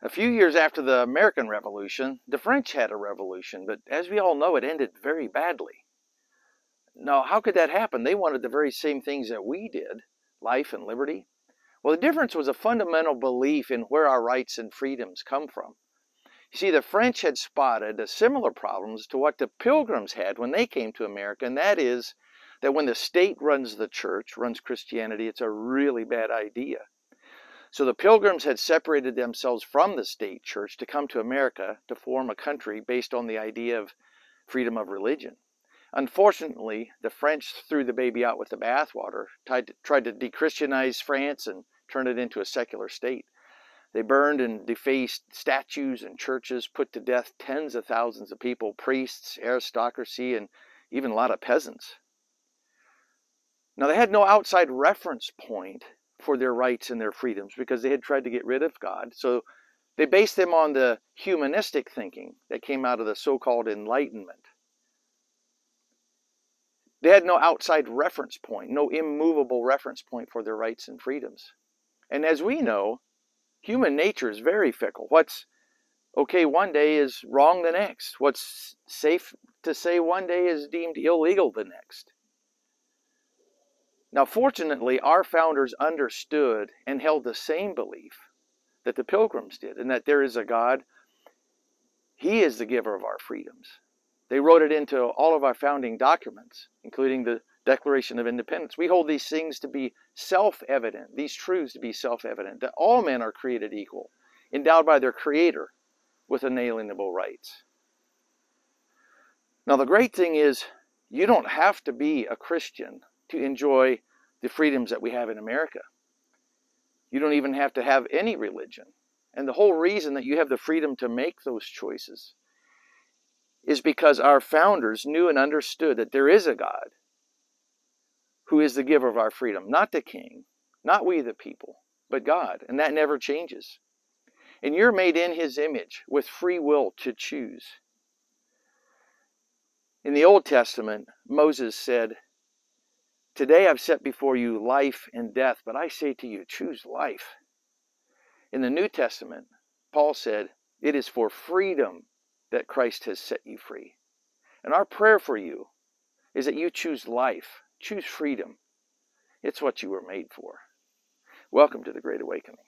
A few years after the American Revolution, the French had a revolution, but as we all know, it ended very badly. Now, how could that happen? They wanted the very same things that we did, life and liberty. Well, the difference was a fundamental belief in where our rights and freedoms come from. You see, the French had spotted a similar problems to what the Pilgrims had when they came to America, and that is that when the state runs the church, runs Christianity, it's a really bad idea. So the Pilgrims had separated themselves from the state church to come to America to form a country based on the idea of freedom of religion. Unfortunately, the French threw the baby out with the bathwater, tried to de-Christianize France and turn it into a secular state. They burned and defaced statues and churches, put to death tens of thousands of people, priests, aristocracy, and even a lot of peasants. Now, they had no outside reference point for their rights and their freedoms because they had tried to get rid of God. So they based them on the humanistic thinking that came out of the so-called Enlightenment. They had no outside reference point, no immovable reference point for their rights and freedoms. And as we know, human nature is very fickle. What's okay one day is wrong the next. What's safe to say one day is deemed illegal the next. Now, fortunately, our founders understood and held the same belief that the Pilgrims did, and that there is a God. He is the giver of our freedoms. They wrote it into all of our founding documents, including the Declaration of Independence. We hold these things to be self-evident, these truths to be self-evident, that all men are created equal, endowed by their Creator with inalienable rights. Now, the great thing is, you don't have to be a Christian to enjoy the freedoms that we have in America. You don't even have to have any religion. And the whole reason that you have the freedom to make those choices is because our founders knew and understood that there is a God who is the giver of our freedom, not the king, not we the people, but God, and that never changes. And you're made in His image with free will to choose. In the Old Testament, Moses said, "Today I've set before you life and death, but I say to you, choose life." In the New Testament, Paul said, "It is for freedom that Christ has set you free." And our prayer for you is that you choose life, choose freedom. It's what you were made for. Welcome to the Great Awakening.